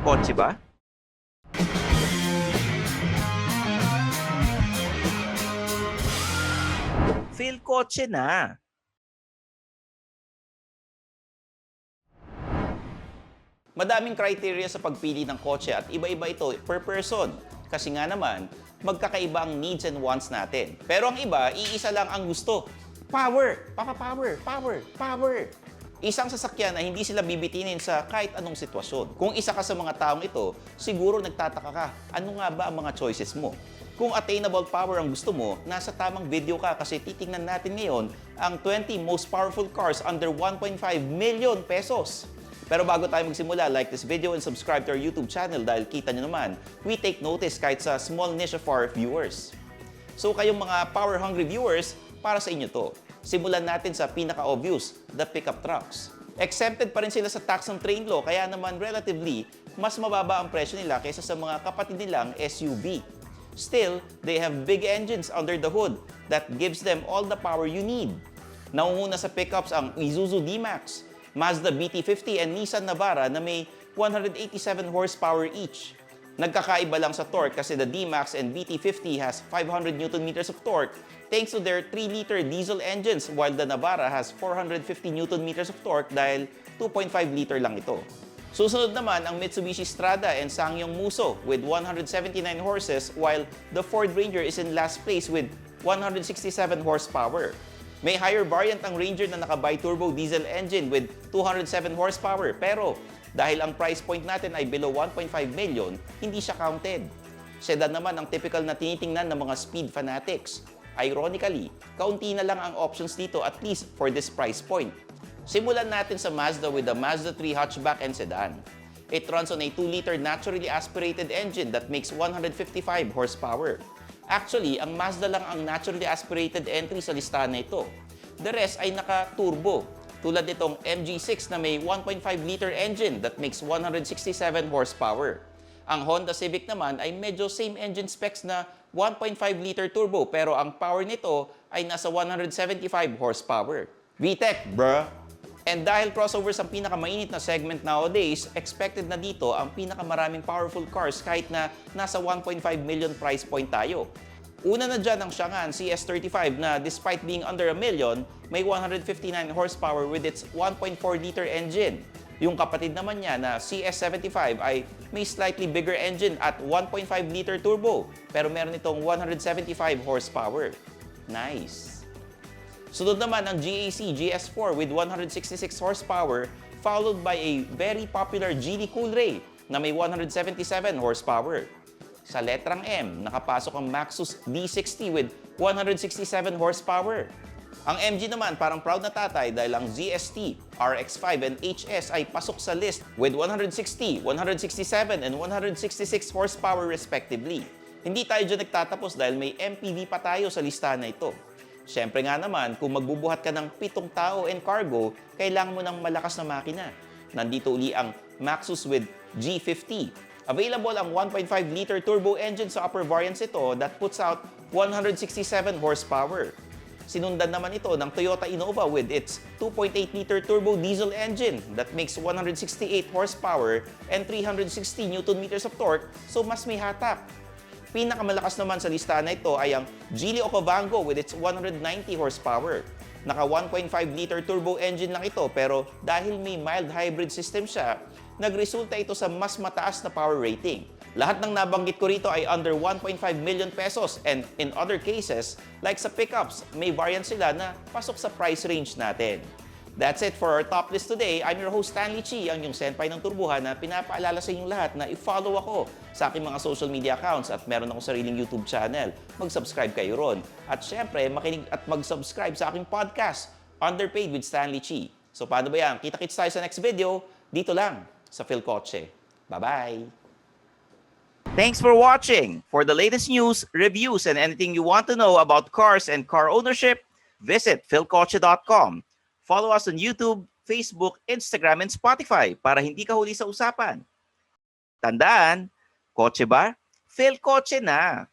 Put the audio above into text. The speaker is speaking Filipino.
Kotse ba? Feel kotse na. Madaming criteria sa pagpili ng kotse at iba-iba ito per person. Kasi nga naman, magkakaiba ang needs and wants natin. Pero ang iba, iisa lang ang gusto. Power! Papa-power! Power! Power! Isang sasakyan na hindi sila bibitinin sa kahit anong sitwasyon. Kung isa ka sa mga taong ito, siguro nagtataka ka, ano nga ba ang mga choices mo? Kung attainable power ang gusto mo, nasa tamang video ka kasi titingnan natin ngayon ang 20 most powerful cars under 1.5 million pesos. Pero bago tayo magsimula, like this video and subscribe to our YouTube channel dahil kita nyo naman, we take notice kahit sa small niche of our viewers. So kayong mga power-hungry viewers, para sa inyo to. Simulan natin sa pinaka-obvious, the pickup trucks. Exempted pa rin sila sa tax and trade law, kaya naman relatively, mas mababa ang presyo nila kaysa sa mga kapatid nilang SUV. Still, they have big engines under the hood that gives them all the power you need. Naunguna sa pickups ang Isuzu D-Max, Mazda BT50 and Nissan Navara na may 187 horsepower each. Nagkakaiba lang sa torque kasi the D-Max and BT50 has 500 Nm of torque thanks to their 3-liter diesel engines while the Navara has 450 Nm of torque dahil 2.5-liter lang ito. Susunod naman ang Mitsubishi Strada and SsangYong Muso with 179 horses while the Ford Ranger is in last place with 167 horsepower. May higher variant ang Ranger na naka-bi-turbo diesel engine with 207 horsepower pero dahil ang price point natin ay below 1.5 million, hindi siya counted. Sedan naman ang typical na tinitingnan ng mga speed fanatics. Ironically, kaunti na lang ang options dito at least for this price point. Simulan natin sa Mazda with the Mazda 3 hatchback and sedan. It runs on a 2-liter naturally aspirated engine that makes 155 horsepower. Actually, ang Mazda lang ang naturally aspirated entry sa listahan na ito. The rest ay naka-turbo, tulad nitong MG6 na may 1.5-liter engine that makes 167 horsepower. Ang Honda Civic naman ay medyo same engine specs na 1.5-liter turbo pero ang power nito ay nasa 175 horsepower. VTEC, bruh! And dahil crossovers ang pinakamainit na segment nowadays, expected na dito ang pinakamaraming powerful cars kahit na nasa 1.5 million price point tayo. Una na dyan ang Chang'an CS35 na despite being under a million, may 159 horsepower with its 1.4-liter engine. Yung kapatid naman niya na CS75 ay may slightly bigger engine at 1.5-liter turbo pero meron itong 175 horsepower. Nice! Sunod naman ang GAC GS4 with 166 horsepower followed by a very popular Geely Coolray na may 177 horsepower. Sa letrang M, nakapasok ang Maxus D60 with 167 horsepower. Ang MG naman parang proud na tatay dahil ang ZST, RX-5 and HS ay pasok sa list with 160, 167 and 166 horsepower respectively. Hindi tayo dyan nagtatapos dahil may MPV pa tayo sa listahan na ito. Siyempre nga naman, kung magbubuhat ka ng 7 tao and cargo, kailangan mo ng malakas na makina. Nandito uli ang Maxus with G50. Available ang 1.5-liter turbo engine sa upper variants ito that puts out 167 horsepower. Sinundan naman ito ng Toyota Innova with its 2.8-liter turbo diesel engine that makes 168 horsepower and 360 Nm of torque, so mas may hatak. Pinakamalakas naman sa listahan na ito ay ang Geely Okavango with its 190 horsepower. Naka 1.5-liter turbo engine lang ito pero dahil may mild hybrid system siya, nagresulta ito sa mas mataas na power rating. Lahat ng nabanggit ko rito ay under 1.5 million pesos and in other cases, like sa pickups, may variant sila na pasok sa price range natin. That's it for our top list today. I'm your host Stanley Chi, ang yung senpai ng turbuhan na pinapaalala sa inyong lahat na i-follow ako sa aking mga social media accounts at meron akong sariling YouTube channel. Mag-subscribe kayo ron. At syempre, makinig at mag-subscribe sa aking podcast, Underpaid with Stanley Chi. So paano ba yan? Kita-kits tayo sa next video, dito lang sa Phil Kotse. Bye-bye! Thanks for watching. For the latest news, reviews, and anything you want to know about cars and car ownership, visit philkotse.com. Follow us on YouTube, Facebook, Instagram, and Spotify para hindi ka huli sa usapan. Tandaan, kotse ba? Phil Kotse na!